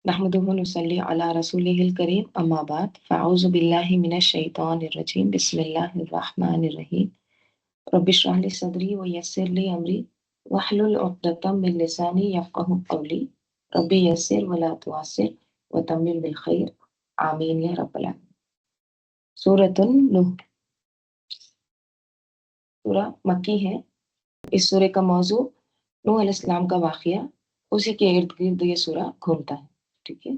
نحمده ونصلي على رسوله الكريم أما بعد فأعوذ بالله من الشيطان الرجيم بسم الله الرحمن الرحيم رب اشرح لي صدري ويسر لي أمري واحلل عقدة من لساني يفقهوا قولي ربي يسر ولا تعسر وتمم بالخير آمين يا رب العالمين. سورة نوح سورہ مکی ہے. اس سورہ کا موضوع نوح علیہ السلام کا واقعہ، اسی کے ارد گرد یہ سورہ گھومتا ہے. ٹھیک ہے.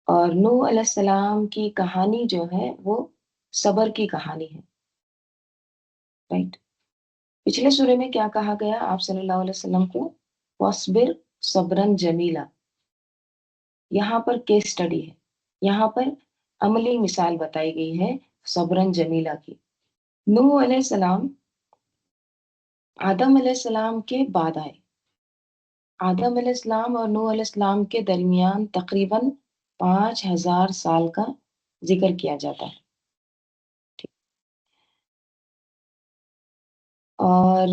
اور نوح علیہ السلام کی کہانی جو ہے وہ صبر کی کہانی ہے. رائٹ. پچھلے سورے میں کیا کہا گیا آپ صلی اللہ علیہ وسلم کو؟ وَاصْبِرْ صَبْرًا جَمِيلًا. یہاں پر کیس اسٹڈی ہے، یہاں پر عملی مثال بتائی گئی ہے صبرًا جمیلہ کی. نوح علیہ السلام آدم علیہ السلام کے بعد آئے. آدم علیہ السلام اور نوح علیہ السلام کے درمیان تقریباً 5000 سال کا ذکر کیا جاتا ہے. اور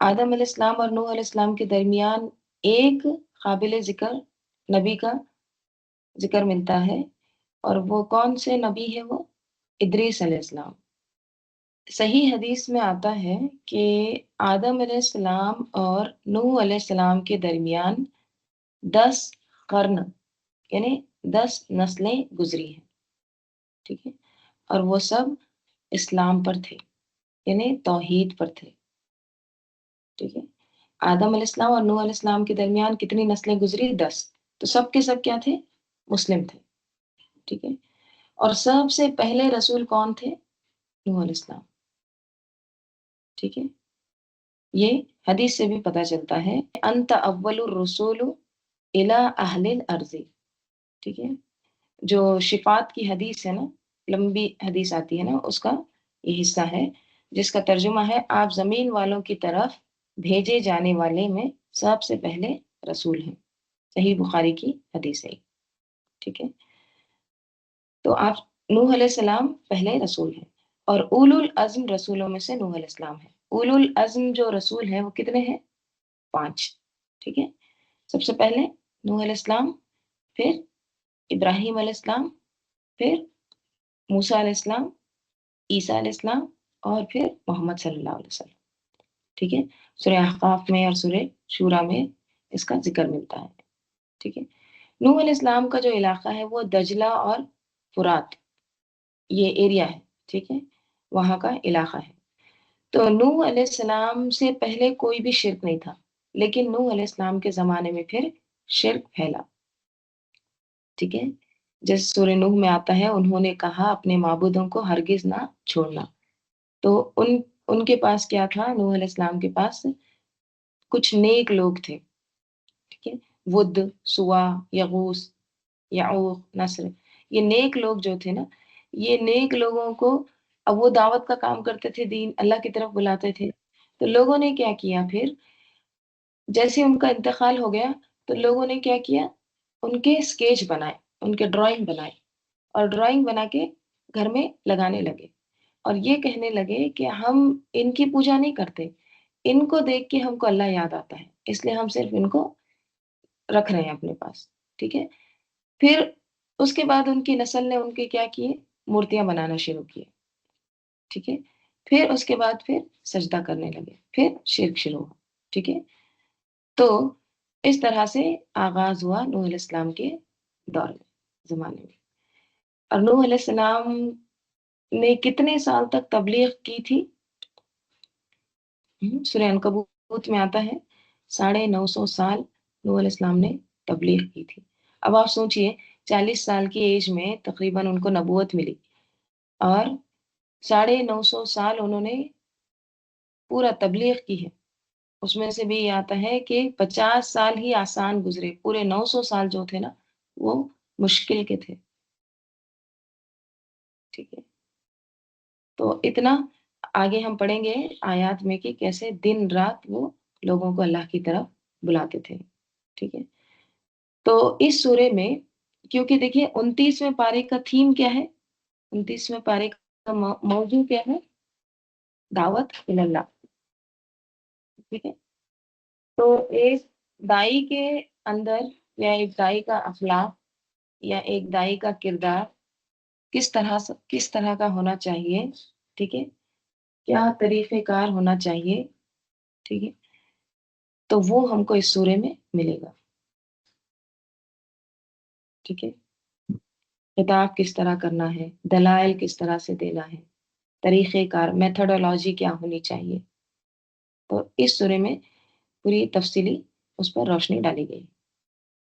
آدم علیہ السلام اور نوح علیہ السلام کے درمیان ایک قابل ذکر نبی کا ذکر ملتا ہے، اور وہ کون سے نبی ہے؟ وہ ادریس علیہ السلام. صحیح حدیث میں آتا ہے کہ آدم علیہ السلام اور نوح علیہ السلام کے درمیان 10 قرن یعنی 10 نسلیں گزری ہیں. ٹھیک ہے. اور وہ سب اسلام پر تھے، یعنی توحید پر تھے. ٹھیک ہے. آدم علیہ السلام اور نوح علیہ السلام کے درمیان کتنی نسلیں گزری؟ 10. تو سب کے سب کیا تھے؟ مسلم تھے. ٹھیک ہے. اور سب سے پہلے رسول کون تھے؟ نوح علیہ السلام. ٹھیک ہے. یہ حدیث سے بھی پتہ چلتا ہے انت اول الرسول الی اہل الارض. ٹھیک ہے. جو شفاعت کی حدیث ہے نا، لمبی حدیث آتی ہے نا، اس کا یہ حصہ ہے جس کا ترجمہ ہے آپ زمین والوں کی طرف بھیجے جانے والے میں سب سے پہلے رسول ہیں. صحیح بخاری کی حدیث ہے. ٹھیک ہے. تو آپ نوح علیہ السلام پہلے رسول ہیں، اور اولو العزم رسولوں میں سے نوح علیہ السلام ہے. اولو العزم جو رسول ہیں وہ کتنے ہیں؟ 5. ٹھیک ہے. سب سے پہلے نوح علیہ السلام، پھر ابراہیم علیہ السلام، پھر موسیٰ علیہ السلام، عیسیٰ علیہ السلام، اور پھر محمد صلی اللہ علیہ وسلم. ٹھیک ہے. سورہ احقاف میں اور سورہ شورا میں اس کا ذکر ملتا ہے. ٹھیک ہے. نوح علیہ السلام کا جو علاقہ ہے وہ دجلہ اور فرات یہ ایریا ہے. ٹھیک ہے. وہاں کا علاقہ ہے. تو نوح علیہ السلام سے پہلے کوئی بھی شرک نہیں تھا، لیکن نوح علیہ السلام کے زمانے میں پھر شرک پھیلا. ٹھیک ہے. جیسے سورہ نوح میں آتا ہے انہوں نے کہا اپنے معبودوں کو ہرگز نہ چھوڑنا. تو ان کے پاس کیا تھا؟ نوح علیہ السلام کے پاس کچھ نیک لوگ تھے. ٹھیک ہے. ود، سوا، یغوث، یعوق، نصر، یہ نیک لوگ جو تھے نا، یہ نیک لوگوں کو اب وہ دعوت کا کام کرتے تھے، دین اللہ کی طرف بلاتے تھے. تو لوگوں نے کیا کیا؟ پھر جیسے ان کا انتقال ہو گیا تو لوگوں نے کیا کیا؟ ان کے اسکیچ بنائے، ان کے ڈرائنگ بنائے، اور ڈرائنگ بنا کے گھر میں لگانے لگے، اور یہ کہنے لگے کہ ہم ان کی پوجا نہیں کرتے، ان کو دیکھ کے ہم کو اللہ یاد آتا ہے، اس لیے ہم صرف ان کو رکھ رہے ہیں اپنے پاس. ٹھیک ہے. پھر اس کے بعد ان کی نسل نے ان کے کیا کیے؟ مورتیاں بنانا شروع کیے. ٹھیک ہے. پھر اس کے بعد پھر سجدہ کرنے لگے، پھر شرک شروع ہوا. ٹھیک ہے. تو اس طرح سے آغاز ہوا نوح علیہ السلام کے دور میں، زمانے میں. اور نوح علیہ السلام نے کتنے سال تک تبلیغ کی تھی؟ سورہ عنکبوت میں آتا ہے 950 سال نوح علیہ السلام نے تبلیغ کی تھی. اب آپ سوچئے 40 سال کی ایج میں تقریباً ان کو نبوت ملی، اور 950 سال انہوں نے پورا تبلیغ کی ہے. اس میں سے بھی یہ آتا ہے کہ 50 سال ہی آسان گزرے، پورے 900 سال جو تھے نا وہ مشکل کے تھے. ٹھیک ہے. تو اتنا آگے ہم پڑھیں گے آیات میں کہ کیسے دن رات وہ لوگوں کو اللہ کی طرف بلاتے تھے. ٹھیک ہے. تو اس سورے میں کیونکہ دیکھیے 29ویں پارے کا تھیم کیا ہے؟ 29ویں پارے کا موضوع کیا ہے؟ دعوت اللہ. ٹھیک ہے. تو ایک دائی کے اندر یا ایک دائی کا اخلاق یا ایک دائی کا کردار کس طرح کا ہونا چاہیے، ٹھیک ہے، کیا طریقہ کار ہونا چاہیے، ٹھیک ہے، تو وہ ہم کو اس سورے میں ملے گا، ٹھیک ہے، خطاب کس طرح کرنا ہے، دلائل کس طرح سے دینا ہے، طریقہ کار میتھڈولوجی کیا ہونی چاہیے، تو اس سورے میں پوری تفصیلی اس پر روشنی ڈالی گئی،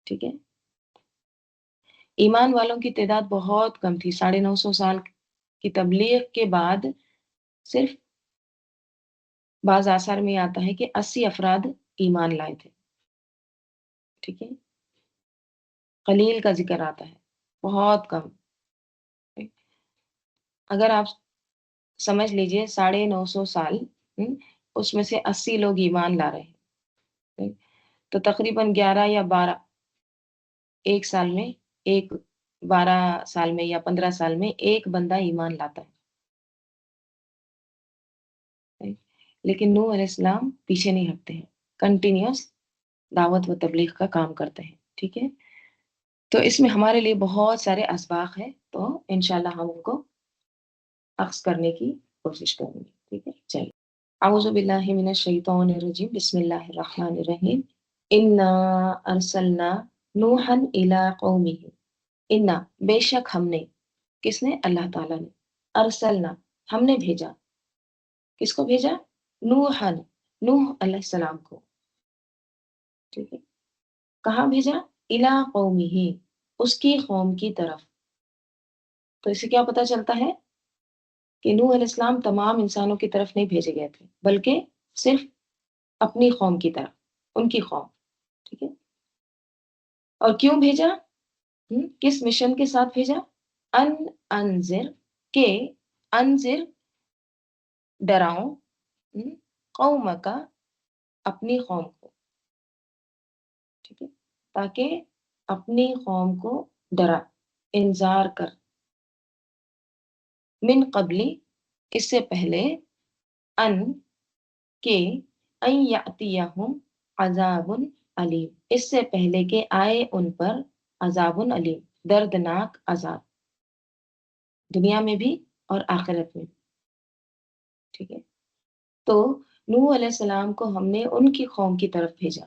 ٹھیک ہے۔ ایمان والوں کی تعداد بہت کم تھی، 950 سال کی تبلیغ کے بعد صرف بعض آثار میں آتا ہے کہ 80 افراد ایمان لائے تھے، ٹھیک ہے، قلیل کا ذکر آتا ہے، بہت کم۔ اگر آپ سمجھ لیجئے 950 سال، اس میں سے 80 لوگ ایمان لا رہے ہیں، تو تقریباً 11 یا 12 ایک سال میں، ایک 12 سال میں یا 15 سال میں ایک بندہ ایمان لاتا ہے، لیکن نوح علیہ السلام پیچھے نہیں ہٹتے ہیں، کنٹینیوس دعوت و تبلیغ کا کام کرتے ہیں، ٹھیک ہے۔ تو اس میں ہمارے لیے بہت سارے اسباق ہیں، تو انشاءاللہ ہم ان کو اخذ کرنے کی کوشش کریں گے، ٹھیک ہے، چلیے۔ اعوذ باللہ من الشیطان الرجیم، بسم اللہ الرحمن الرحیم۔ انا ارسلنا نوحا الی قومہ، انا بے شک ہم نے، کس نے؟ اللہ تعالیٰ نے، ارسلنا ہم نے بھیجا، کس کو بھیجا؟ نوحا، نوح علیہ السلام کو، ٹھیک ہے، کہاں بھیجا؟ الی قومہ، اس کی قوم کی طرف۔ تو اسے کیا پتہ چلتا ہے کہ نوح علیہ السلام تمام انسانوں کی طرف نہیں بھیجے گئے تھے، بلکہ صرف اپنی قوم کی طرف، ان کی قوم، ٹھیک ہے۔ اور کیوں بھیجا؟ کس مشن کے ساتھ بھیجا؟ ان انذر، کہ انذر ڈراؤں، قوم کا اپنی قوم کو، ٹھیک ہے، تاکہ اپنی قوم کو ڈرا، انذار کر، من قبلی اس سے پہلے، ان کہ ان یاتیہم عذاب علیم، اس سے پہلے کہ آئے ان پر عذاب علیم، دردناک عذاب، دنیا میں بھی اور آخرت میں بھی، ٹھیک ہے۔ تو نوح علیہ السلام کو ہم نے ان کی قوم کی طرف بھیجا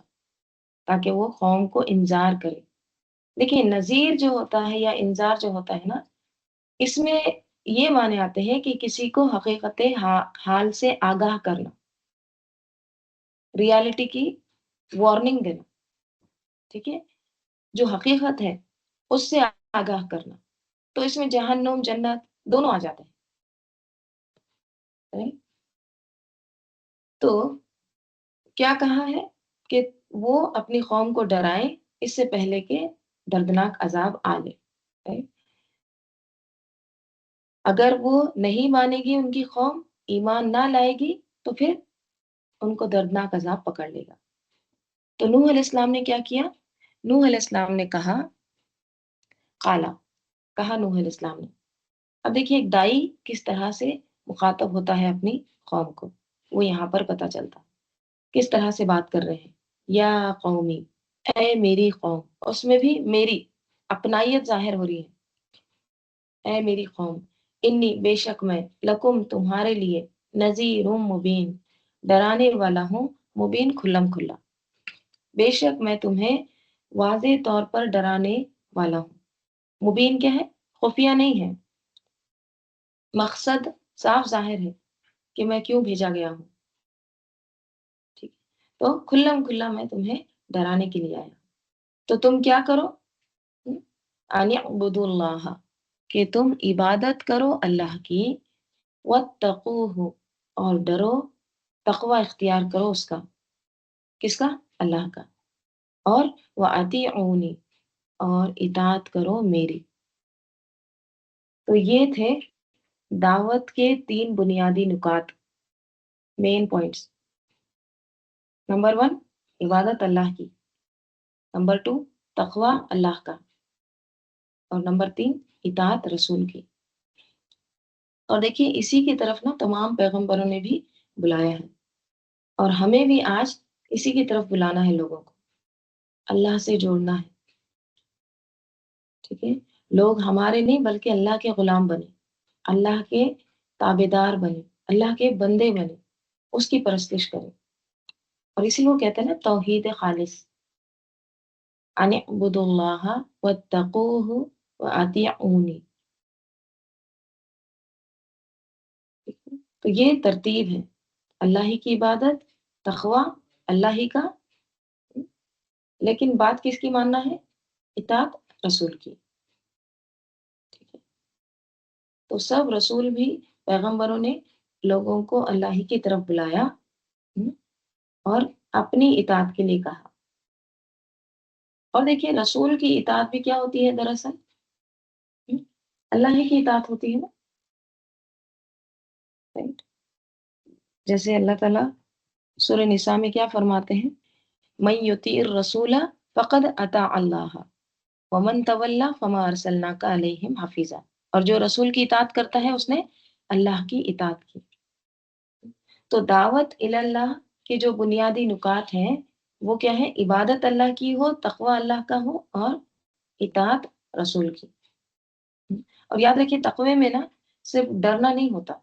تاکہ وہ قوم کو انذار کرے۔ دیکھیں، نذیر جو ہوتا ہے یا انذار جو ہوتا ہے نا، اس میں یہ معنی آتے ہیں کہ کسی کو حقیقت حال سے آگاہ کرنا، ریالٹی کی وارننگ دینا، ٹھیک ہے، جو حقیقت ہے اس سے آگاہ کرنا۔ تو اس میں جہنم جنت دونوں آ جاتے ہیں۔ تو کیا کہا ہے کہ وہ اپنی قوم کو ڈرائیں اس سے پہلے کہ دردناک عذاب آ لے۔ اگر وہ نہیں مانے گی، ان کی قوم ایمان نہ لائے گی، تو پھر ان کو دردناک عذاب پکڑ لے گا۔ تو نوح علیہ السلام نے کیا کیا؟ نوح علیہ السلام نے کہا، کہا نوح علیہ السلام نے۔ اب دیکھیے ایک دائی کس طرح سے مخاطب ہوتا ہے اپنی قوم کو، وہ یہاں پر پتہ چلتا کس طرح سے بات کر رہے ہیں۔ یا قومی، اے میری قوم، اس میں بھی میری اپنائیت ظاہر ہو رہی ہے، اے میری قوم، انی بے شک میں، لکم تمہارے لیے، نذیر مبین ڈرانے والا ہوں، مبین کھلم کھلا، بے شک میں تمہیں واضح طور پر ڈرانے والا ہوں۔ مبین کیا ہے؟ خفیہ نہیں ہے، مقصد صاف ظاہر ہے کہ میں کیوں بھیجا گیا ہوں، ٹھیک ہے، تو کھلم کھلا میں تمہیں ڈرانے کے لیے آیا، تو تم کیا کرو؟ ان اعبدوا اللہ، کہ تم عبادت کرو اللہ کی، واتقوہ، اور ڈرو، تقوی اختیار کرو اس کا، کس کا؟ اللہ کا، اور واطیعونی، اور اطاعت کرو میری۔ تو یہ تھے دعوت کے 3 بنیادی نکات، مین پوائنٹس۔ نمبر 1 عبادت اللہ کی، نمبر 2 تقوی اللہ کا، اور نمبر 3 اطاعت رسول کی۔ اور دیکھیے اسی کی طرف نا تمام پیغمبروں نے بھی بلایا ہے، اور ہمیں بھی آج اسی کی طرف بلانا ہے، لوگوں کو اللہ سے جوڑنا ہے، ٹھیک ہے، لوگ ہمارے نہیں بلکہ اللہ کے غلام بنے، اللہ کے تابعدار بنے، اللہ کے بندے بنے، اس کی پرستش کریں، اور اسی کو کہتے ہیں نا توحید خالص، ان اعبدوا اللہ واتقوہ واطیعونی، تو یہ ترتیب ہے، اللہ ہی کی عبادت، تقوی اللہ ہی کا، لیکن بات کس کی ماننا ہے؟ اطاعت رسول کی، ٹھیک ہے، تو سب رسول بھی پیغمبروں نے لوگوں کو اللہ ہی کی طرف بلایا، اور اپنی اطاعت کے لیے کہا، اور دیکھیے رسول کی اطاعت بھی کیا ہوتی ہے دراصل؟ اللہ ہی کی اطاعت ہوتی ہے نا، right؟ جیسے اللہ تعالیٰ سورہ نساء میں کیا فرماتے ہیں؟ من یطیع الرسول فقد اطاع اللہ ومن تولی فما ارسلناک علیہم حفیظا، اور جو رسول کی اطاعت کرتا ہے اس نے اللہ کی اطاعت کی، تو دعوت اللہ کے جو بنیادی نکات ہیں وہ کیا ہے؟ عبادت اللہ کی ہو، تقوی اللہ کا ہو، اور اطاعت رسول کی، اور یاد رکھیے تقوی میں نا صرف ڈرنا نہیں ہوتا،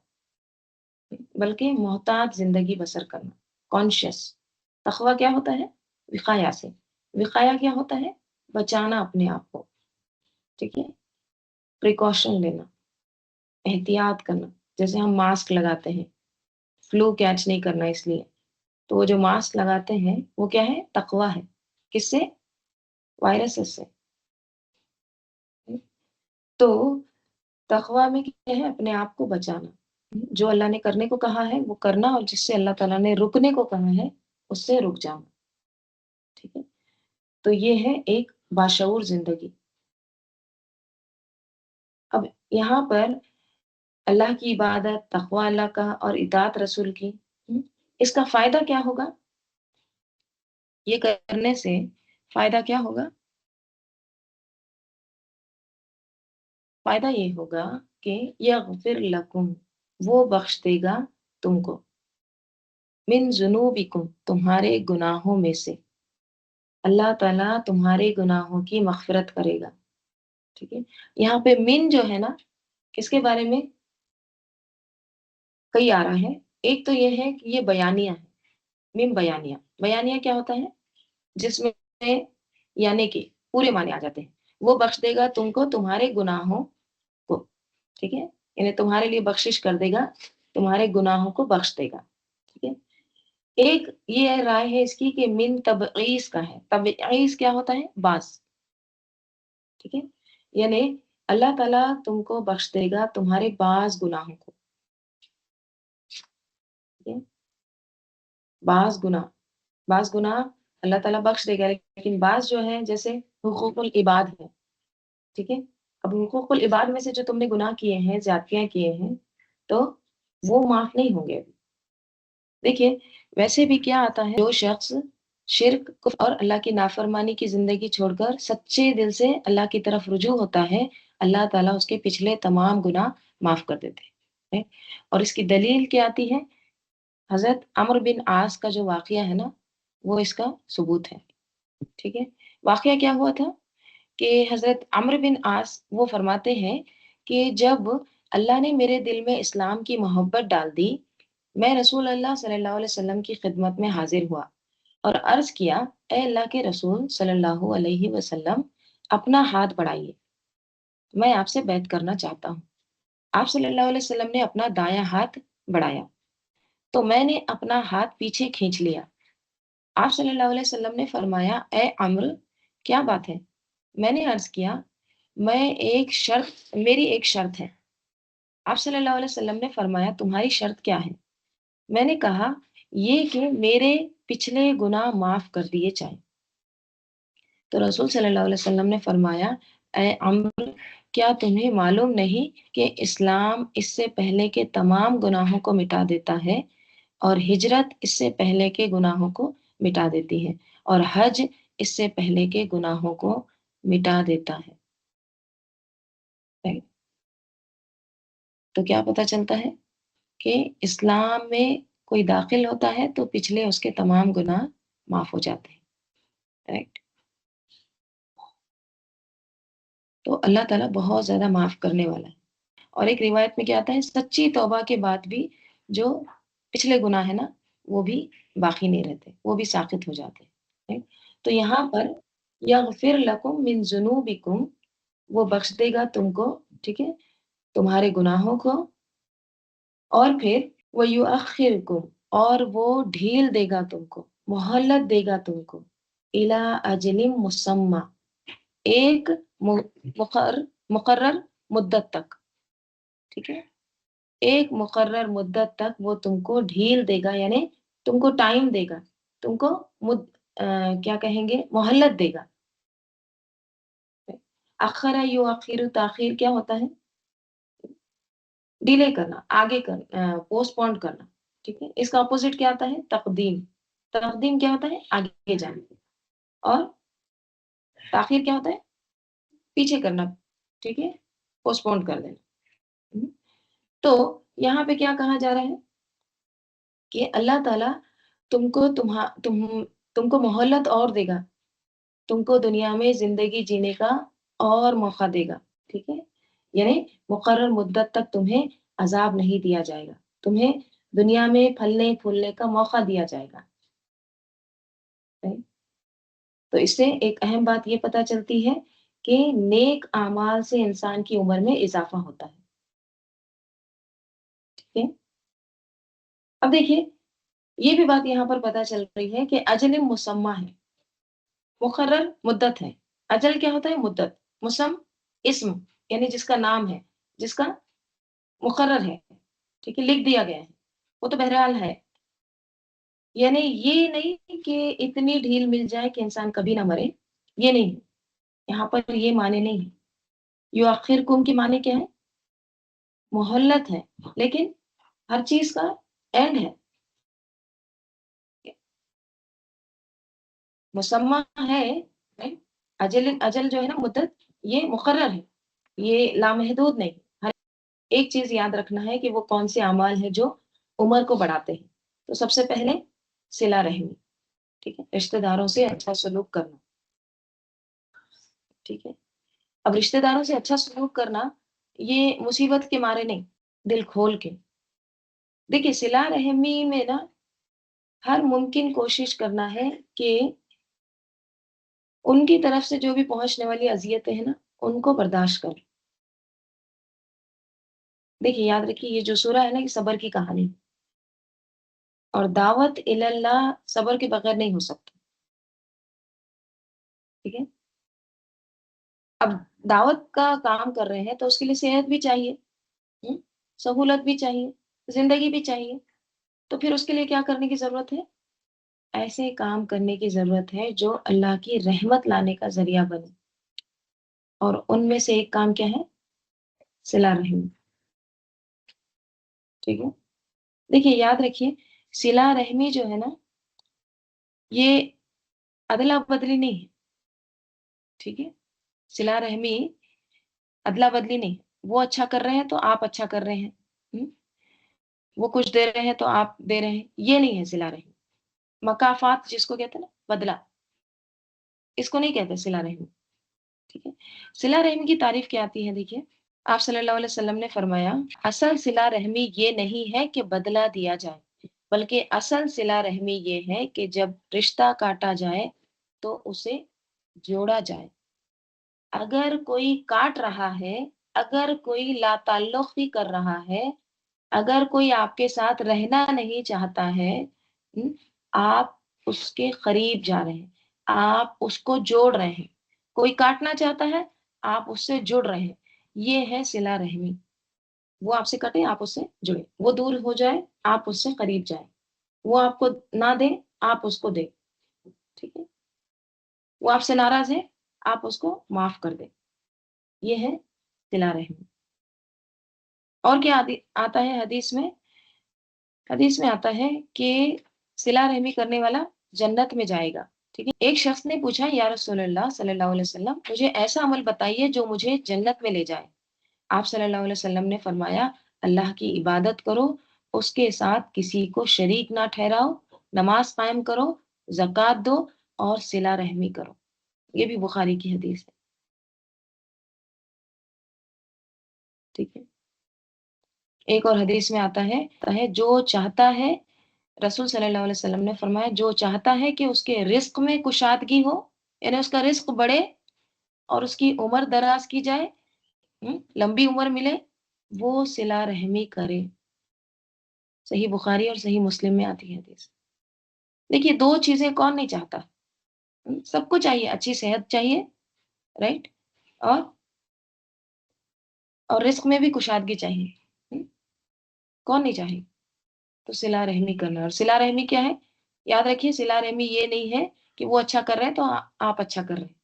بلکہ محتاط زندگی بسر کرنا، کانشیس۔ تقوی کیا ہوتا ہے؟ وقایا سے، وقایا کیا ہوتا ہے؟ بچانا اپنے آپ کو، ٹھیک ہے، پریکاشن لینا، احتیاط کرنا، جیسے ہم ماسک لگاتے ہیں فلو کیچ نہیں کرنا اس لیے، تو وہ جو ماسک لگاتے ہیں وہ کیا ہے؟ تقوی ہے، کس سے؟ وائرسز سے، تو تقوی میں کیا ہے؟ اپنے آپ کو بچانا، جو اللہ نے کرنے کو کہا ہے وہ کرنا، اور جس سے اللہ تعالیٰ نے رکنے کو کہا ہے اس سے رک جانا، ٹھیک ہے، تو یہ ہے ایک باشعور زندگی۔ اب یہاں پر اللہ کی عبادت، تقوی اللہ کا، اور اطاعت رسول کی، اس کا فائدہ کیا ہوگا؟ یہ کرنے سے فائدہ کیا ہوگا؟ فائدہ یہ ہوگا کہ یغفر لکم، وہ بخش دے گا تم کو، من ذنوبکم، تمہارے گناہوں میں سے، اللہ تعالیٰ تمہارے گناہوں کی مغفرت کرے گا، ٹھیک ہے، یہاں پہ من جو ہے نا کس کے بارے میں کئی آ رہا ہے؟ ایک تو یہ ہے کہ یہ بیانیہ ہے، من بیانیہ، بیانیہ کیا ہوتا ہے؟ جس میں یعنی کہ پورے معنی آ جاتے ہیں، وہ بخش دے گا تم کو تمہارے گناہوں کو، ٹھیک ہے، یعنی تمہارے لیے بخشش کر دے گا، تمہارے گناہوں کو بخش دے گا، ٹھیک ہے۔ ایک یہ رائے ہے اس کی کہ من تبعیض کا ہے، تبعیض کیا ہوتا ہے؟ باز، ٹھیک ہے، یعنی اللہ تعالیٰ تم کو بخش دے گا تمہارے بعض گناہوں کو، ٹھیک ہے، بعض گناہ اللہ تعالیٰ بخش دے گا، لیکن بعض جو ہے جیسے حقوق العباد ہے، ٹھیک ہے، اب حقوق العباد میں سے جو تم نے گناہ کیے ہیں، زیادتیاں کیے ہیں، تو وہ معاف نہیں ہوں گے۔ دیکھیے ویسے بھی کیا آتا ہے، جو شخص شرک کفر اور اللہ کی نافرمانی کی زندگی چھوڑ کر سچے دل سے اللہ کی طرف رجوع ہوتا ہے، اللہ تعالیٰ اس کے پچھلے تمام گناہ معاف کر دیتے ہیں، اور اس کی دلیل کیا آتی ہے؟ حضرت عمرو بن عاص کا جو واقعہ ہے نا وہ اس کا ثبوت ہے، ٹھیک ہے۔ واقعہ کیا ہوا تھا کہ حضرت عمرو بن عاص وہ فرماتے ہیں کہ جب اللہ نے میرے دل میں اسلام کی محبت ڈال دی، میں رسول اللہ صلی اللہ علیہ وسلم کی خدمت میں حاضر ہوا اور عرض کیا، اے اللہ کے رسول صلی اللہ علیہ وسلم، اپنا ہاتھ بڑھائیے، میں آپ سے بیعت کرنا چاہتا ہوں۔ آپ صلی اللہ علیہ وسلم نے اپنا دایاں ہاتھ بڑھایا تو میں نے اپنا ہاتھ پیچھے کھینچ لیا۔ آپ صلی اللہ علیہ وسلم نے فرمایا، اے عمرو، کیا بات ہے؟ میں نے عرض کیا، میری ایک شرط ہے۔ آپ صلی اللہ علیہ وسلم نے فرمایا، تمہاری شرط کیا ہے؟ میں نے کہا، یہ کہ میرے پچھلے گناہ معاف کر دیے جائیں۔ تو رسول صلی اللہ علیہ وسلم نے فرمایا، اے عمرو، کیا تمہیں معلوم نہیں کہ اسلام اس سے پہلے کے تمام گناہوں کو مٹا دیتا ہے، اور ہجرت اس سے پہلے کے گناہوں کو مٹا دیتی ہے، اور حج اس سے پہلے کے گناہوں کو مٹا دیتا ہے۔ تو کیا پتہ چلتا ہے کہ اسلام میں کوئی داخل ہوتا ہے تو پچھلے اس کے تمام گناہ معاف ہو جاتے ہیں، رائٹ۔ تو اللہ تعالیٰ بہت زیادہ معاف کرنے والا ہے. اور ایک روایت میں کیا آتا ہے، سچی توبہ کے بعد بھی جو پچھلے گناہ ہے نا وہ بھی باقی نہیں رہتے، وہ بھی ساقط ہو جاتے ہیں. تو یہاں پر یغفر لکم من ذنوبکم، وہ بخش دے گا تم کو، ٹھیک ہے، تمہارے گناہوں کو. اور پھر وَيُؤَخِّرْكُمْ، اور وہ ڈھیل دے گا تم کو، مہلت دے گا تم کو، إِلَىٰ أَجَلٍ مُّسَمًّى، ایک مقرر مدت تک، ٹھیک ہے، ایک مقرر مدت تک وہ تم کو ڈھیل دے گا، یعنی تم کو ٹائم دے گا، تم کو کیا کہیں گے، مہلت دے گا. اخر یؤخر، تاخیر کیا ہوتا ہے، ڈیلے کرنا، آگے کرنا، پوسٹ پون کرنا، ٹھیک ہے. اس کا اپوزٹ کیا ہوتا ہے، تقدیم. تقدیم کیا ہوتا ہے، آگے جانا. اور تاخیر کیا ہوتا ہے، پیچھے کرنا، ٹھیک ہے، پوسٹ پون کر دینا. تو یہاں پہ کیا کہا جا رہا ہے کہ اللہ تعالیٰ تم کو تم کو مہلت اور دے گا، تم کو دنیا میں زندگی جینے کا اور موقع دے گا، ٹھیک ہے. یعنی مقرر مدت تک تمہیں عذاب نہیں دیا جائے گا، تمہیں دنیا میں پھلنے پھولنے کا موقع دیا جائے گا. تو اس سے ایک اہم بات یہ پتہ چلتی ہے کہ نیک اعمال سے انسان کی عمر میں اضافہ ہوتا ہے. ٹھیک ہے. اب دیکھیے یہ بھی بات یہاں پر پتہ چل رہی ہے کہ اجل مسمى ہے، مقرر مدت ہے. اجل کیا ہوتا ہے، مدت. مسم اسم، یعنی جس کا نام ہے، جس کا مقرر ہے، ٹھیک ہے، لکھ دیا گیا ہے، وہ تو بہرحال ہے. یعنی یہ نہیں کہ اتنی ڈھیل مل جائے کہ انسان کبھی نہ مرے، یہ نہیں ہے. یہاں پر یہ معنی نہیں ہے. یؤخرکم کی معنی کیا ہے، مہلت ہے، لیکن ہر چیز کا اینڈ ہے. مسمع ہے، اجل جو ہے نا، مدت، یہ مقرر ہے، یہ لامحدود نہیں. ہر ایک چیز یاد رکھنا ہے کہ وہ کون سے اعمال ہیں جو عمر کو بڑھاتے ہیں. تو سب سے پہلے صلہ رحمی، ٹھیک ہے، رشتہ داروں سے اچھا سلوک کرنا، ٹھیک ہے. اب رشتہ داروں سے اچھا سلوک کرنا یہ مصیبت کے مارے نہیں، دل کھول کے. دیکھیے صلہ رحمی میں نا ہر ممکن کوشش کرنا ہے کہ ان کی طرف سے جو بھی پہنچنے والی اذیتیں ہیں نا ان کو برداشت کر. دیکھیے یاد رکھیے یہ جو سورہ ہے نا یہ صبر کی کہانی، اور دعوت اللہ صبر کے بغیر نہیں ہو سکتی، ٹھیک ہے. اب دعوت کا کام کر رہے ہیں تو اس کے لیے صحت بھی چاہیے، ہم، سہولت بھی چاہیے، زندگی بھی چاہیے. تو پھر اس کے لیے کیا کرنے کی ضرورت ہے، ایسے کام کرنے کی ضرورت ہے جو اللہ کی رحمت لانے کا ذریعہ بنے. اور ان میں سے ایک کام کیا ہے، صلہ رحمی، ٹھیک ہے. دیکھیے یاد رکھیے صلہ رحمی جو ہے نا یہ ادلا بدلی نہیں ہے، ٹھیک ہے. صلہ رحمی ادلا بدلی نہیں، وہ اچھا کر رہے ہیں تو آپ اچھا کر رہے ہیں، ہم؟ وہ کچھ دے رہے ہیں تو آپ دے رہے ہیں، یہ نہیں ہے صلہ رحمی. مکافات جس کو کہتے ہیں نا، بدلہ، اس کو نہیں کہتے صلہ رحمی، ٹھیک ہے. صلہ رحمی کی تعریف کیا آتی ہے، دیکھیے آپ صلی اللہ علیہ وسلم نے فرمایا اصل صلہ رحمی یہ نہیں ہے کہ بدلہ دیا جائے، بلکہ اصل صلہ رحمی یہ ہے کہ جب رشتہ کاٹا جائے تو اسے جوڑا جائے. اگر کوئی کاٹ رہا ہے، اگر کوئی لا تعلق بھی کر رہا ہے، اگر کوئی آپ کے ساتھ رہنا نہیں چاہتا ہے، آپ اس کے قریب جا رہے ہیں، آپ اس کو جوڑ رہے ہیں. کوئی کاٹنا چاہتا ہے، آپ اس سے جڑ رہے ہیں، یہ ہے صلہ رحمی. وہ آپ سے کٹے، آپ اس سے جڑے، وہ دور ہو جائے، آپ اس سے قریب جائیں، وہ آپ کو نہ دے، آپ اس کو دے، ٹھیک ہے. وہ آپ سے ناراض ہے، آپ اس کو معاف کر دیں، یہ ہے صلہ رحمی. اور کیا آتا ہے حدیث میں، حدیث میں آتا ہے کہ صلہ رحمی کرنے والا جنت میں جائے گا، ٹھیک ہے. ایک شخص نے پوچھا یا رسول اللہ صلی اللہ علیہ وسلم مجھے ایسا عمل بتائیے جو مجھے جنت میں لے جائے. آپ صلی اللہ علیہ وسلم نے فرمایا اللہ کی عبادت کرو، اس کے ساتھ کسی کو شریک نہ ٹھہراؤ، نماز قائم کرو، زکوٰۃ دو، اور صلہ رحمی کرو. یہ بھی بخاری کی حدیث ہے. ٹھیک ہے. ایک اور حدیث میں آتا ہے جو چاہتا ہے، رسول صلی اللہ علیہ وسلم نے فرمایا جو چاہتا ہے کہ اس کے رزق میں کشادگی ہو، یعنی اس کا رزق بڑھے اور اس کی عمر دراز کی جائے، لمبی عمر ملے، وہ صلہ رحمی کرے. صحیح بخاری اور صحیح مسلم میں آتی ہے حدیث. دیکھیے دو چیزیں کون نہیں چاہتا؟ سب کو چاہیے، اچھی صحت چاہیے، رائٹ، اور رزق میں بھی کشادگی چاہیے. ہم، کون نہیں چاہیے؟ تو صلہ رحمی کرنا. اور صلہ رحمی کیا ہے؟ یاد رکھیے صلہ رحمی یہ نہیں ہے کہ وہ اچھا کر رہے ہیں تو آپ اچھا کر رہے ہیں.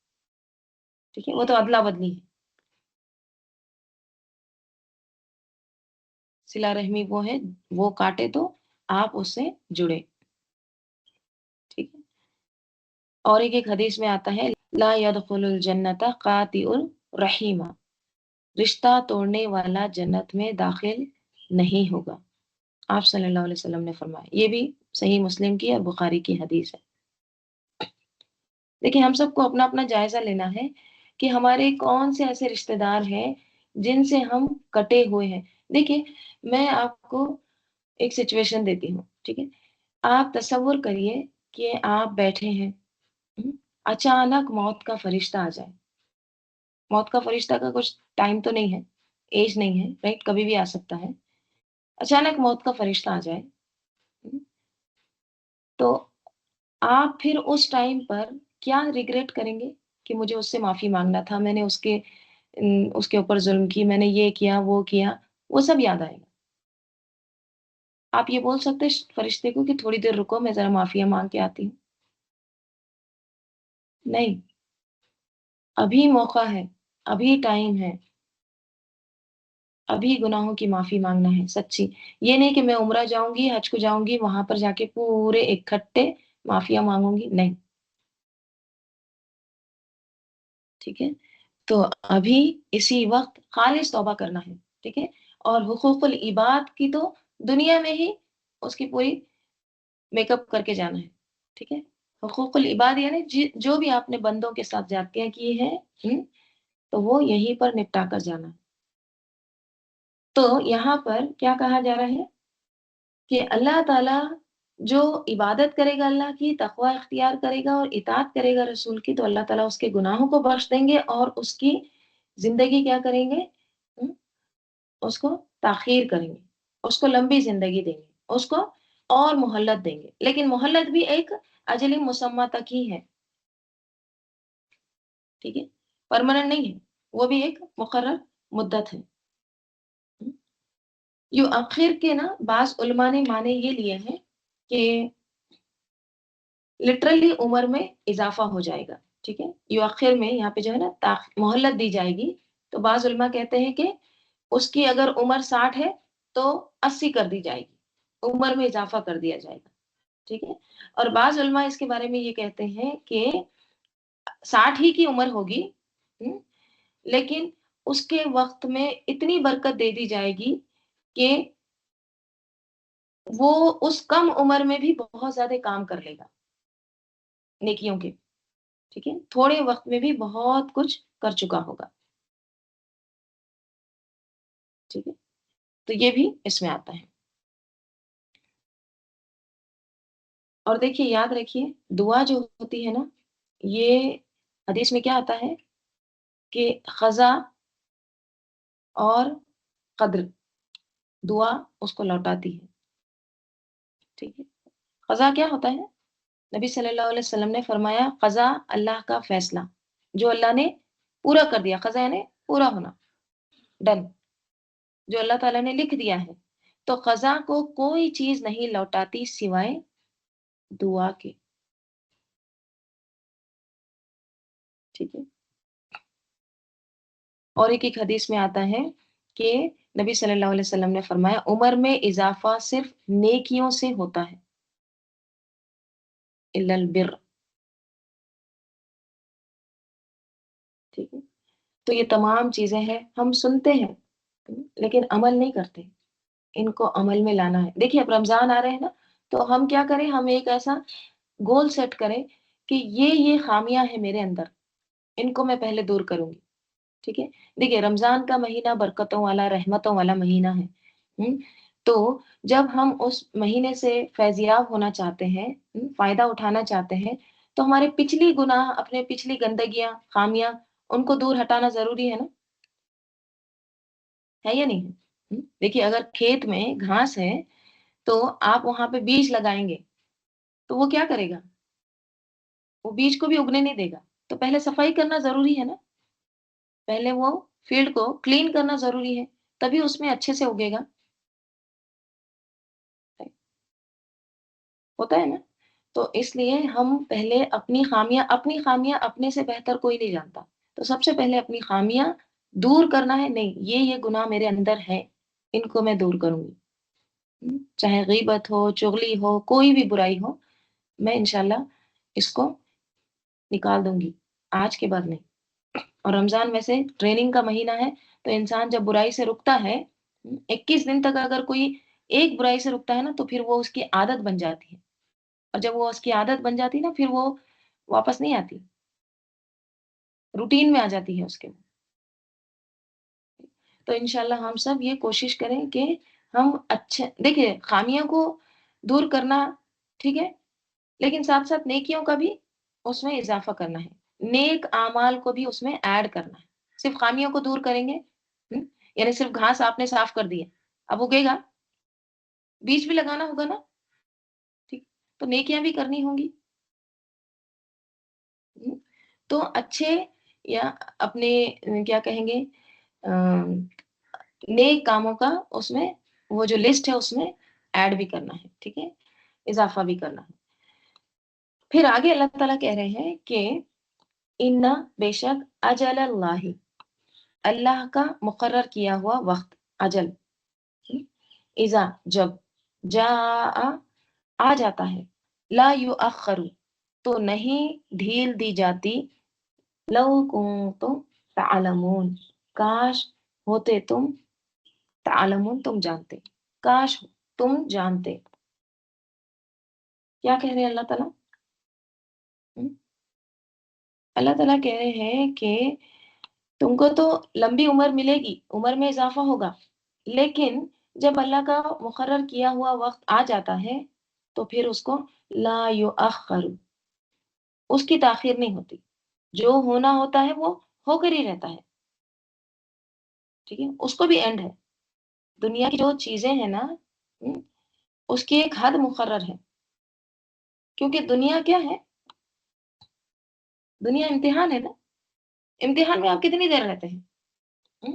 ٹھیک ہے، وہ تو ادلا بدلی ہے. صلہ رحمی وہ ہے، وہ کاٹے تو آپ اس سے جڑے. ٹھیک ہے. اور ایک حدیث میں آتا ہے لا يدخل الجنت قاطع الرحیم، رشتہ توڑنے والا جنت میں داخل نہیں ہوگا. آپ صلی اللہ علیہ وسلم نے فرمایا. یہ بھی صحیح مسلم کی اور بخاری کی حدیث ہے. دیکھیں ہم سب کو اپنا اپنا جائزہ لینا ہے کہ ہمارے کون سے ایسے رشتہ دار ہیں جن سے ہم کٹے ہوئے ہیں. دیکھیں میں آپ کو ایک سچویشن دیتی ہوں. ٹھیک ہے، آپ تصور کریے کہ آپ بیٹھے ہیں، اچانک موت کا فرشتہ آ جائے. موت کا فرشتہ کا کچھ ٹائم تو نہیں ہے، ایج نہیں ہے، رائٹ، کبھی بھی آ سکتا ہے. اچانک موت کا فرشتہ آ جائے تو آپ پھر اس ٹائم پر کیا ریگریٹ کریں گے کہ مجھے اس سے معافی مانگنا تھا، میں نے اس کے اوپر ظلم کی، میں نے یہ کیا وہ کیا، وہ سب یاد آئے گا. آپ یہ بول سکتے فرشتے کو کہ تھوڑی دیر رکو میں ذرا معافیا مانگ کے آتی ہوں؟ نہیں، ابھی موقع ہے، ابھی ٹائم ہے، ابھی گناہوں کی معافی مانگنا ہے سچی. یہ نہیں کہ میں عمرہ جاؤں گی، حج کو جاؤں گی، وہاں پر جا کے پورے اکٹھے معافیا مانگوں گی، نہیں. ٹھیک ہے، تو ابھی اسی وقت خالص توبہ کرنا ہے. ٹھیک ہے، اور حقوق العباد کی تو دنیا میں ہی اس کی پوری میک اپ کر کے جانا ہے. ٹھیک ہے، حقوق العباد یعنی جو بھی آپ نے بندوں کے ساتھ زیادتیاں کی ہیں، تو وہ یہیں پر نپٹا کر جانا ہے. تو یہاں پر کیا کہا جا رہا ہے کہ اللہ تعالیٰ جو عبادت کرے گا، اللہ کی تقوی اختیار کرے گا اور اطاعت کرے گا رسول کی، تو اللہ تعالیٰ اس کے گناہوں کو بخش دیں گے اور اس کی زندگی کیا کریں گے؟ ہم، اس کو تاخیر کریں گے، اس کو لمبی زندگی دیں گے، اس کو اور مہلت دیں گے. لیکن مہلت بھی ایک اجل مسمى تک ہی ہے. ٹھیک ہے، پرماننٹ نہیں ہے، وہ بھی ایک مقرر مدت ہے. یو آخر کے نا بعض علماء نے معنی یہ لیے ہیں کہ لٹرلی عمر میں اضافہ ہو جائے گا. ٹھیک ہے، یو آخر میں یہاں پہ جو ہے نا مہلت دی جائے گی. تو بعض علماء کہتے ہیں کہ اس کی اگر عمر 60 ہے تو 80 کر دی جائے گی، عمر میں اضافہ کر دیا جائے گا. ٹھیک ہے، اور بعض علماء اس کے بارے میں یہ کہتے ہیں کہ 60 ہی کی عمر ہوگی، لیکن اس کے وقت میں اتنی برکت دے دی جائے گی کہ وہ اس کم عمر میں بھی بہت زیادہ کام کر لے گا نیکیوں کے. ٹھیک ہے، تھوڑے وقت میں بھی بہت کچھ کر چکا ہوگا. ٹھیک ہے، تو یہ بھی اس میں آتا ہے. اور دیکھیے یاد رکھیے دعا جو ہوتی ہے نا، یہ حدیث میں کیا آتا ہے کہ خزا اور قدر دعا اس کو لوٹاتی ہے. ٹھیک ہے، قضا کیا ہوتا ہے؟ نبی صلی اللہ علیہ وسلم نے فرمایا قضا اللہ کا فیصلہ جو اللہ نے پورا کر دیا. قضا یعنی پورا ہونا، ڈن، جو اللہ تعالیٰ نے لکھ دیا ہے. تو قضا کو کوئی چیز نہیں لوٹاتی سوائے دعا کے. ٹھیک ہے، اور ایک حدیث میں آتا ہے کہ نبی صلی اللہ علیہ وسلم نے فرمایا عمر میں اضافہ صرف نیکیوں سے ہوتا ہے، الا البر. ٹھیک ہے، تو یہ تمام چیزیں ہیں ہم سنتے ہیں لیکن عمل نہیں کرتے. ان کو عمل میں لانا ہے. دیکھیے اب رمضان آ رہے ہیں نا، تو ہم کیا کریں، ہم ایک ایسا گول سیٹ کریں کہ یہ خامیاں ہیں میرے اندر، ان کو میں پہلے دور کروں گی. ٹھیک ہے. دیکھیے رمضان کا مہینہ برکتوں والا رحمتوں والا مہینہ ہے. تو جب ہم اس مہینے سے فیضیاب ہونا چاہتے ہیں، فائدہ اٹھانا چاہتے ہیں، تو ہمارے پچھلی گناہ، اپنے پچھلی گندگیاں، خامیاں، ان کو دور ہٹانا ضروری ہے نا، ہے یا نہیں ہے؟ دیکھیے اگر کھیت میں گھاس ہے تو آپ وہاں پہ بیج لگائیں گے تو وہ کیا کرے گا؟ وہ بیج کو بھی اگنے نہیں دے گا. تو پہلے صفائی کرنا ضروری ہے نا، پہلے وہ فیلڈ کو کلین کرنا ضروری ہے، تبھی اس میں اچھے سے اگے گا. ہوتا ہے نا. تو اس لیے ہم پہلے اپنی خامیاں اپنے سے بہتر کوئی نہیں جانتا. تو سب سے پہلے اپنی خامیاں دور کرنا ہے. نہیں، یہ گناہ میرے اندر ہے، ان کو میں دور کروں گی. چاہے غیبت ہو، چغلی ہو، کوئی بھی برائی ہو، میں انشاءاللہ اس کو نکال دوں گی، آج کے بعد نہیں. اور رمضان ویسے ٹریننگ کا مہینہ ہے، تو انسان جب برائی سے رکتا ہے، 21 دن تک اگر کوئی ایک برائی سے رکتا ہے نا، تو پھر وہ اس کی عادت بن جاتی ہے. اور جب وہ اس کی عادت بن جاتی ہے نا، پھر وہ واپس نہیں آتی، روٹین میں آ جاتی ہے اس کے. تو انشاءاللہ ہم سب یہ کوشش کریں کہ ہم اچھے، دیکھیے خامیوں کو دور کرنا ٹھیک ہے، لیکن ساتھ ساتھ نیکیوں کا بھی اس میں اضافہ کرنا ہے، نیک اعمال کو بھی اس میں ایڈ کرنا ہے. صرف خامیوں کو دور کریں گے، یعنی صرف گھاس آپ نے صاف کر دی ہے، اب اگے گا، بیج بھی لگانا ہوگا نا، ٹھیک، تو نیکیاں بھی کرنی ہوں گی. تو اچھے یا اپنے کیا کہیں گے نیک کاموں کا اس میں وہ جو لسٹ ہے اس میں ایڈ بھی کرنا ہے، ٹھیک ہے، اضافہ بھی کرنا ہے. پھر آگے اللہ تعالیٰ کہہ رہے ہیں کہ ان بے شک اجل اللہ، اللہ کا مقرر کیا ہوا وقت، اجل، اذا جب، جاء آ جاتا ہے، لا یؤخر تو نہیں ڈھیل دی جاتی، لو کنتم تعلمون کاش ہوتے تم، تعلمون تم جانتے، کاش تم جانتے. کیا کہہ رہے ہیں اللہ تعالیٰ؟ اللہ تعالیٰ کہہ رہے ہیں کہ تم کو تو لمبی عمر ملے گی، عمر میں اضافہ ہوگا، لیکن جب اللہ کا مقرر کیا ہوا وقت آ جاتا ہے تو پھر اس کو لا یؤخر، اس کی تاخیر نہیں ہوتی. جو ہونا ہوتا ہے وہ ہو کر ہی رہتا ہے، ٹھیک ہے، اس کو بھی اینڈ ہے. دنیا کی جو چیزیں ہیں نا، اس کی ایک حد مقرر ہے، کیونکہ دنیا کیا ہے؟ دنیا امتحان ہے نا. امتحان میں آپ کتنی دیر رہتے ہیں؟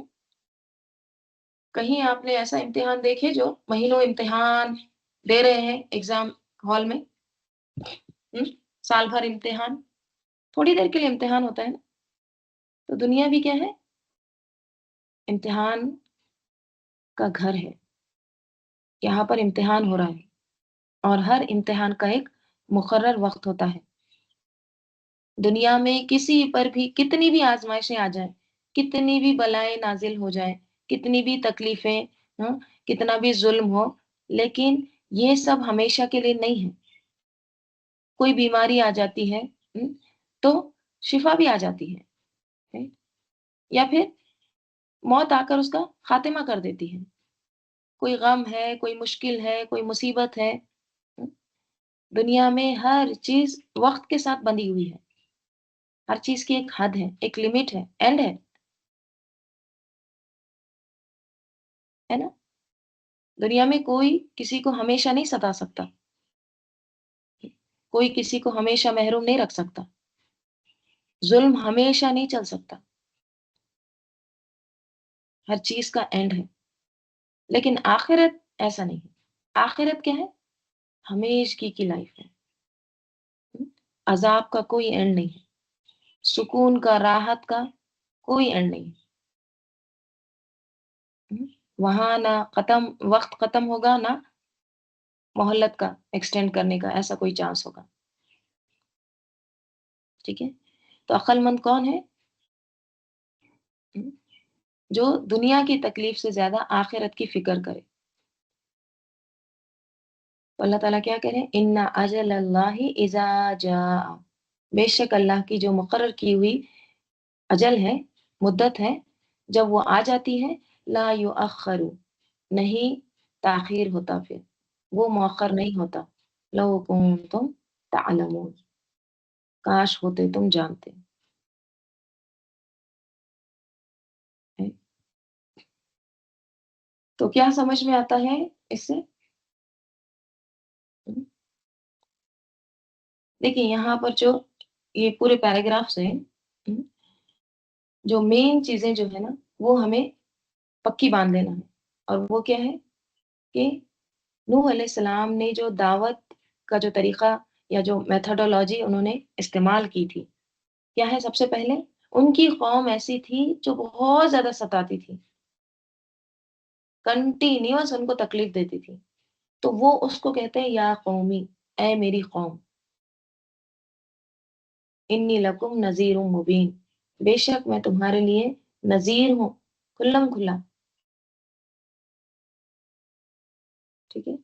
کہیں آپ نے ایسا امتحان دیکھے جو مہینوں امتحان دے رہے ہیں ایگزام ہال میں؟ سال بھر امتحان، تھوڑی دیر کے لیے امتحان ہوتا ہے نا. تو دنیا بھی کیا ہے؟ امتحان کا گھر ہے، یہاں پر امتحان ہو رہا ہے، اور ہر امتحان کا ایک مقرر وقت ہوتا ہے. دنیا میں کسی پر بھی کتنی بھی آزمائشیں آ جائیں، کتنی بھی بلائیں نازل ہو جائیں، کتنی بھی تکلیفیں، کتنا بھی ظلم ہو، لیکن یہ سب ہمیشہ کے لیے نہیں ہے. کوئی بیماری آ جاتی ہے تو شفا بھی آ جاتی ہے، یا پھر موت آ کر اس کا خاتمہ کر دیتی ہے. کوئی غم ہے، کوئی مشکل ہے، کوئی مصیبت ہے. دنیا میں ہر چیز وقت کے ساتھ بندھی ہوئی ہے، ہر چیز کی ایک حد ہے، ایک لمٹ ہے، اینڈ ہے نا. دنیا میں کوئی کسی کو ہمیشہ نہیں ستا سکتا، کوئی کسی کو ہمیشہ محروم نہیں رکھ سکتا، ظلم ہمیشہ نہیں چل سکتا، ہر چیز کا اینڈ ہے. لیکن آخرت ایسا نہیں ہے. آخرت کیا ہے؟ ہمیشگی کی لائف ہے، عذاب کا کوئی اینڈ نہیں ہے، سکون کا، راحت کا کوئی اینڈ نہیں ہے. وہاں نہ وقت ختم ہوگا، نہ مہلت کا ایکسٹینڈ کرنے کا ایسا کوئی چانس ہوگا. ٹھیک ہے. تو عقل مند کون ہے؟ جو دنیا کی تکلیف سے زیادہ آخرت کی فکر کرے. تو اللہ تعالیٰ کیا کریں؟ ان اجل اللہ اذا جاء، بے شک اللہ کی جو مقرر کی ہوئی اجل ہے، مدت ہے، جب وہ آ جاتی ہے لا یؤخر، نہیں تاخیر ہوتا، پھر وہ مؤخر نہیں ہوتا. لو کنتم تعلمون، کاش ہوتے تم جانتے ہیں. تو کیا سمجھ میں آتا ہے اس سے؟ دیکھیے یہاں پر جو یہ پورے پیراگرافس ہیں، جو مین چیزیں جو ہے نا وہ ہمیں پکی باندھ لینا ہے. اور وہ کیا ہے کہ نوح علیہ السلام نے جو دعوت کا جو طریقہ یا جو میتھڈولوجی انہوں نے استعمال کی تھی، کیا ہے؟ سب سے پہلے ان کی قوم ایسی تھی جو بہت زیادہ ستاتی تھی، کنٹینیوس ان کو تکلیف دیتی تھی. تو وہ اس کو کہتے ہیں یا قومی، اے میری قوم، انی لکم نذیر مبین، بے شک میں تمہارے لیے نذیر ہوں، کھلم کھلا. ٹھیک ہے،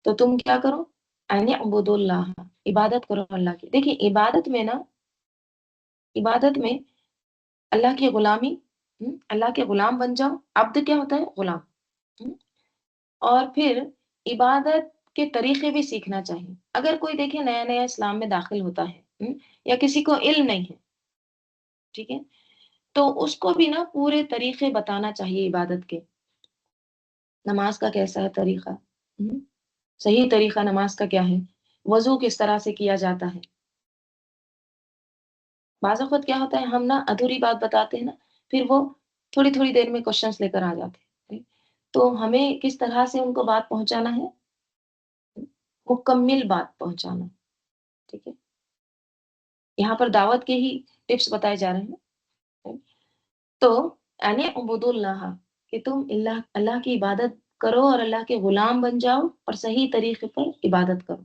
تو تم کیا کرو؟ ان اعبدوا اللہ، عبادت کرو اللہ کی. دیکھیے عبادت میں نا، عبادت میں اللہ کی غلامی، اللہ کے غلام بن جاؤ. عبد کیا ہوتا ہے؟ غلام. ہم، اور پھر عبادت کے طریقے بھی سیکھنا چاہیے. اگر کوئی دیکھے نیا نیا اسلام میں داخل ہوتا ہے، یا کسی کو علم نہیں ہے، ٹھیک ہے، تو اس کو بھی نا پورے طریقے بتانا چاہیے عبادت کے. نماز کا کیسا ہے طریقہ، صحیح طریقہ نماز کا کیا ہے، وضو کس طرح سے کیا جاتا ہے. بعض اوقات کیا ہوتا ہے ہم نا ادھوری بات بتاتے ہیں نا، پھر وہ تھوڑی تھوڑی دیر میں کوشچنس لے کر آ جاتے ہیں. تو ہمیں کس طرح سے ان کو بات پہنچانا ہے؟ مکمل بات پہنچانا. ٹھیک ہے، یہاں پر دعوت کے ہی ٹپس بتائے جا رہے ہیں. تو یعنی عبود اللہ، کہ تم اللہ کی عبادت کرو اور اللہ کے غلام بن جاؤ اور صحیح طریقے پر عبادت کرو.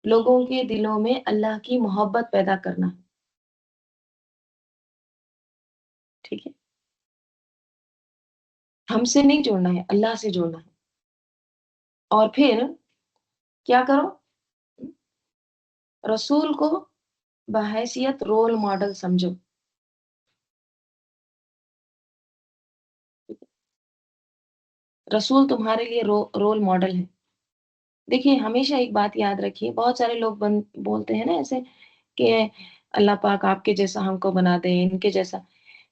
لوگوں کے دلوں میں اللہ کی محبت پیدا کرنا. ٹھیک ہے، ہم سے نہیں جوڑنا ہے، اللہ سے جوڑنا ہے. اور پھر کیا کرو؟ رسول کو بحیثیت رول ماڈل سمجھو. رسول تمہارے لیے رول ماڈل ہے. دیکھیے ہمیشہ ایک بات یاد رکھیے، بہت سارے لوگ بولتے ہیں نا ایسے کہ اللہ پاک آپ کے جیسا ہم کو بنا دے، ان کے جیسا.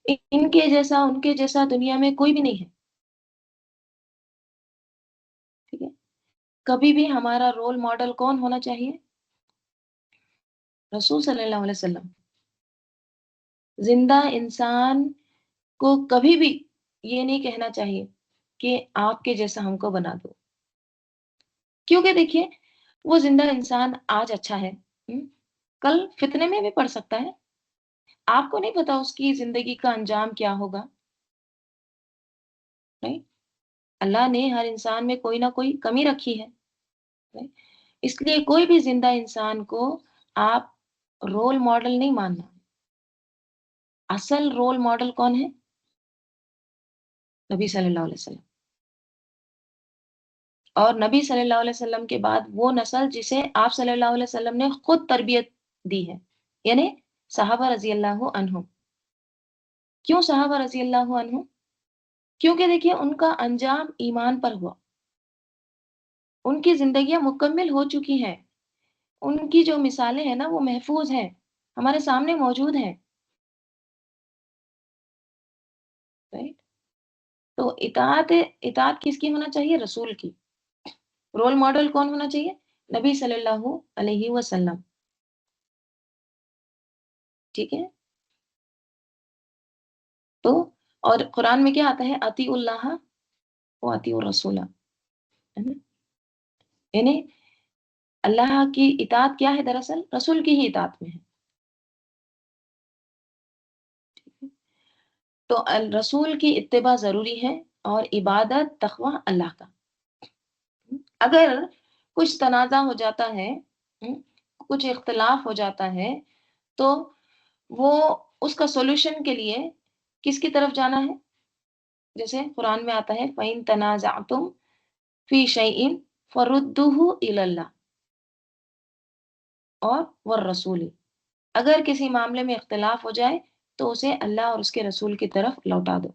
ان کے جیسا ان کے جیسا دنیا میں کوئی بھی نہیں ہے. ٹھیک ہے، کبھی بھی ہمارا رول ماڈل کون ہونا چاہیے؟ رسول صلی اللہ علیہ وسلم. زندہ انسان کو کبھی بھی یہ نہیں کہنا چاہیے کہ آپ کے جیسا ہم کو بنا دو. کیونکہ دیکھیے وہ زندہ انسان آج اچھا ہے، کل فتنے میں بھی پڑ سکتا ہے. آپ کو نہیں پتا اس کی زندگی کا انجام کیا ہوگا. نہیں، اللہ نے ہر انسان میں کوئی نہ کوئی کمی رکھی ہے. نہیں؟ اس لیے کوئی بھی زندہ انسان کو آپ رول ماڈل نہیں ماننا. اصل رول ماڈل کون ہے؟ نبی صلی اللہ علیہ وسلم. اور نبی صلی اللہ علیہ وسلم کے بعد وہ نسل جسے آپ صلی اللہ علیہ وسلم نے خود تربیت دی ہے، یعنی صحابہ رضی اللہ عنہم. کیوں صحابہ رضی اللہ عنہم؟ کیونکہ دیکھیے ان کا انجام ایمان پر ہوا، ان کی زندگیاں مکمل ہو چکی ہیں، ان کی جو مثالیں ہیں نا وہ محفوظ ہیں، ہمارے سامنے موجود ہیں. رائٹ؟ تو اطاعت کس کی ہونا چاہیے؟ رسول کی. رول ماڈل کون ہونا چاہیے؟ نبی صلی اللہ علیہ وسلم. ٹھیک ہے، تو اور قرآن میں کیا آتا ہے؟ اطیعوا اللہ و اطیعوا الرسول. یعنی اللہ کی اطاعت کیا ہے؟ دراصل رسول کی ہی اطاعت میں ہے. تو رسول کی اتباع ضروری ہے، اور عبادت تقوی اللہ کا. اگر کچھ تنازع ہو جاتا ہے، کچھ اختلاف ہو جاتا ہے، تو وہ اس کا سولوشن کے لیے کس کی طرف جانا ہے؟ جیسے قرآن میں آتا ہے فَإِن تَنَازَعْتُمْ فِي شَيْءٍ فَرُدُّوهُ إِلَى اللَّهِ اور والرسول. اگر کسی معاملے میں اختلاف ہو جائے تو اسے اللہ اور اس کے رسول کی طرف لوٹا دو.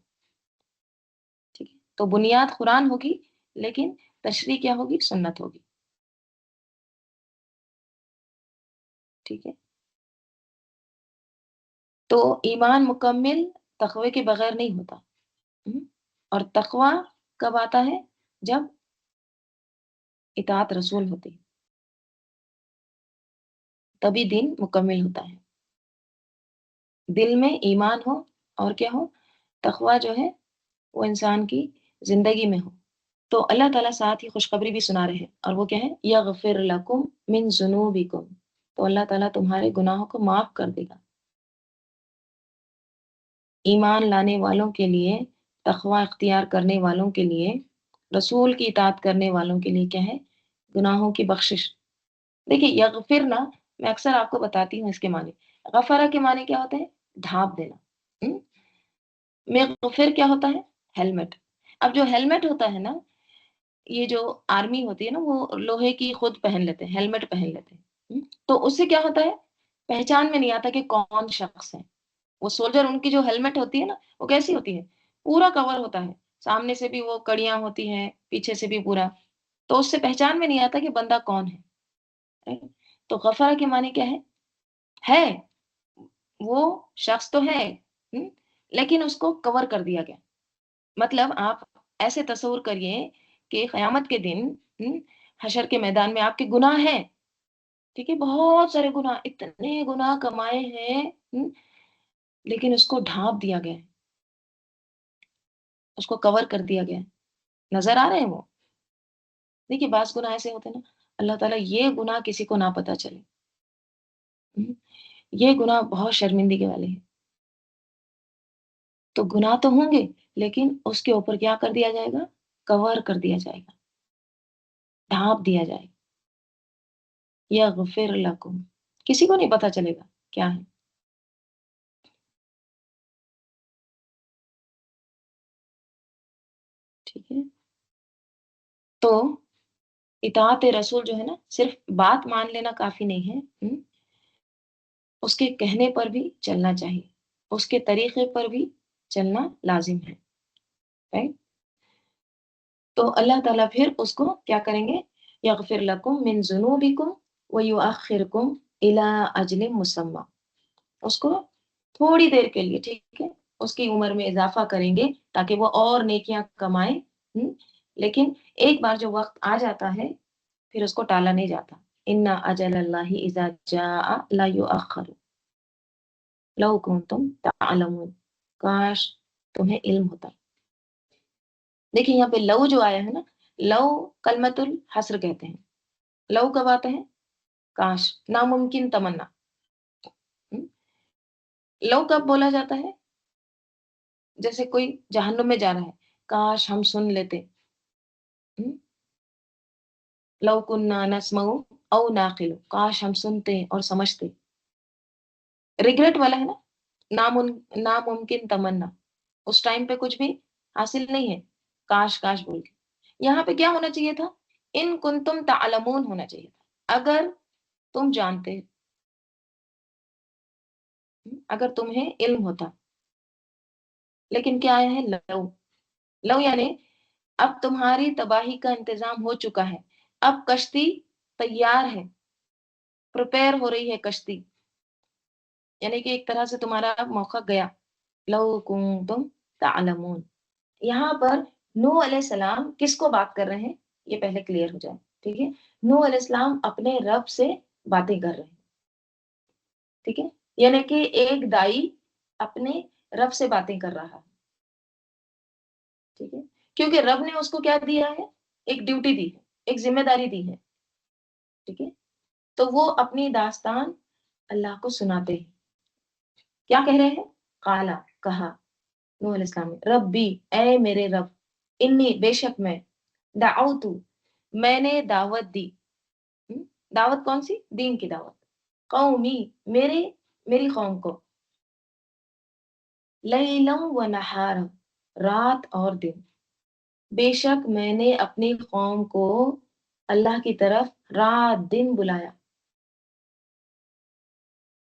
ٹھیک ہے، تو بنیاد قرآن ہوگی لیکن تشریح کیا ہوگی؟ سنت ہوگی. ٹھیک ہے، تو ایمان مکمل تقوی کے بغیر نہیں ہوتا. اور تقوی کب آتا ہے؟ جب اطاعت رسول ہوتی ہے، تبھی دین مکمل ہوتا ہے. دل میں ایمان ہو اور کیا ہو؟ تقوی جو ہے وہ انسان کی زندگی میں ہو. تو اللہ تعالیٰ ساتھ ہی خوشخبری بھی سنا رہے ہیں، اور وہ کیا ہے؟ یغفر لکم من ذنوبکم، تو اللہ تعالیٰ تمہارے گناہوں کو معاف کر دے گا. ایمان لانے والوں کے لیے، تقوی اختیار کرنے والوں کے لیے، رسول کی اطاعت کرنے والوں کے لیے کیا ہے؟ گناہوں کی بخشش. دیکھیے یغفر نا، میں اکثر آپ کو بتاتی ہوں اس کے معنی. غفرہ کے معنی کیا ہوتے ہیں؟ ڈھانپ دینا. ہم؟ میں غفر کیا ہوتا ہے؟ ہیلمٹ. اب جو ہیلمٹ ہوتا ہے نا، یہ جو آرمی ہوتی ہے نا، وہ لوہے کی خود پہن لیتے ہیں، ہیلمٹ پہن لیتے ہیں. تو اس سے کیا ہوتا ہے؟ پہچان میں نہیں آتا کہ کون شخص ہے. وہ سولجر، ان کی جو ہیلمٹ ہوتی ہے نا، وہ کیسی ہوتی ہے؟ پورا کور ہوتا ہے، سامنے سے بھی وہ کڑیاں ہوتی ہیں، پیچھے سے بھی پورا. تو اس سے پہچان میں نہیں آتا کہ بندہ کون ہے. Right؟ تو غفرہ کے معنی کیا ہے؟ وہ شخص تو ہے، لیکن اس کو کور کر دیا گیا. مطلب آپ ایسے تصور کریے کہ قیامت کے دن حشر کے میدان میں آپ کے گناہ ہیں. ٹھیک ہے، بہت سارے گناہ، اتنے گناہ کمائے ہیں، لیکن اس کو ڈھانپ دیا گیا ہے، اس کو کور کر دیا گیا ہے. نظر آ رہے ہیں وہ؟ دیکھیے بعض گناہ ایسے ہوتے ہیں نا، اللہ تعالیٰ یہ گناہ کسی کو نہ پتا چلے. یہ گناہ بہت شرمندگی والے ہیں. تو گناہ تو ہوں گے، لیکن اس کے اوپر کیا کر دیا جائے گا؟ کور کر دیا جائے گا، ڈھانپ دیا جائے گا. یغفر لکم، کسی کو نہیں پتا چلے گا کیا ہے. ٹھیک ہے، تو اطاعت رسول جو ہے نا، صرف بات مان لینا کافی نہیں ہے. اس کے کہنے پر بھی چلنا چاہیے، اس کے طریقے پر بھی چلنا لازم ہے. Right؟ تو اللہ تعالیٰ پھر اس کو کیا کریں گے؟ یغفر لکم من ذنوبکم ویؤخرکم الی اجل مسمی، اس کو تھوڑی دیر کے لیے، ٹھیک ہے، اس کی عمر میں اضافہ کریں گے تاکہ وہ اور نیکیاں کمائیں. لیکن ایک بار جو وقت آ جاتا ہے پھر اس کو ٹالا نہیں جاتا. ان اجل اللہ اذا جاء لا یؤخر لو کنتم تعلمون، کاش تمہیں علم ہوتا. دیکھیں یہاں پہ لو جو آیا ہے نا، لو کلمت الحسر کہتے ہیں. لو کب آتا ہے؟ کاش، ناممکن تمنا. لو کب بولا جاتا ہے؟ جیسے کوئی جہنم میں جا رہا ہے، کاش ہم سن لیتے. لو کننا نسمع او ناقل، کاش ہم سنتے اور سمجھتے. ریگریٹ والا ہے نا، ناممکن تمنا، اس ٹائم پہ کچھ بھی حاصل نہیں ہے، کاش کاش بول کے. یہاں پہ کیا ہونا چاہیے تھا؟ ان کنتم تعلمون ہونا چاہیے تھا، اگر تم جانتے، اگر تمہیں علم ہوتا. لیکن کیا آیا ہے؟ لو. لو یعنی اب تمہاری تباہی کا انتظام ہو چکا ہے، اب کشتی تیار ہے، پریپئر ہو رہی ہے کشتی. یعنی کہ ایک طرح سے تمہارا موقع گیا. لو کنتم تعلمون. یہاں پر نوح علیہ السلام کس کو بات کر رہے ہیں؟ یہ پہلے کلیئر ہو جائے. ٹھیک ہے، نوح علیہ السلام اپنے رب سے باتیں کر رہے ہیں. ٹھیک ہے، یعنی کہ ایک دائی اپنے رب سے باتیں کر رہا ہے. ٹھیک ہے، کیونکہ رب نے اس کو کیا دیا ہے؟ ایک ڈیوٹی دی ہے، ایک ذمہ داری دی ہے. ٹھیک ہے، تو وہ اپنی داستان اللہ کو سناتے ہیں. کیا کہہ رہے ہیں؟ قالا، کہا نوح علیہ السلام نے، ربی، اے میرے رب، انی، بے شک میں، دعوتو، میں نے دعوت دی. دعوت کون سی؟ دین کی دعوت. قومی، میری قوم کو، لیلا و نہارا، رات اور دن. بے شک میں نے اپنی قوم کو اللہ کی طرف رات دن بلایا.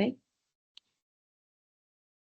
right?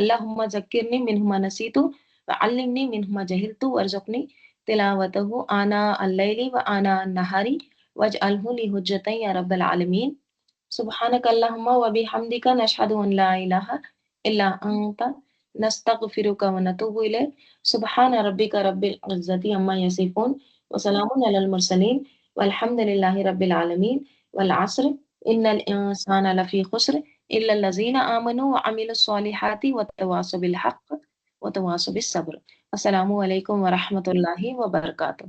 اللهم ذكرني منه ما نسيت وعلمني منه ما جهلت وارزقني تلاوته آناء الليل وآناء النهار واجعله لي حجة يا رب العالمين. سبحانك اللهم وبحمدك نشهد أن لا إله إلا أنت نستغفرك ونتوب إليك. سبحان ربك رب العزة عما يصفون وسلام على المرسلين والحمد لله رب العالمين. والعصر إن الإنسان لفي خسر إلا الذين آمنوا وعملوا الصالحات وتواصوا بالحق وتواصوا بالصبر. السلام علیکم ورحمۃ اللہ وبرکاتہ.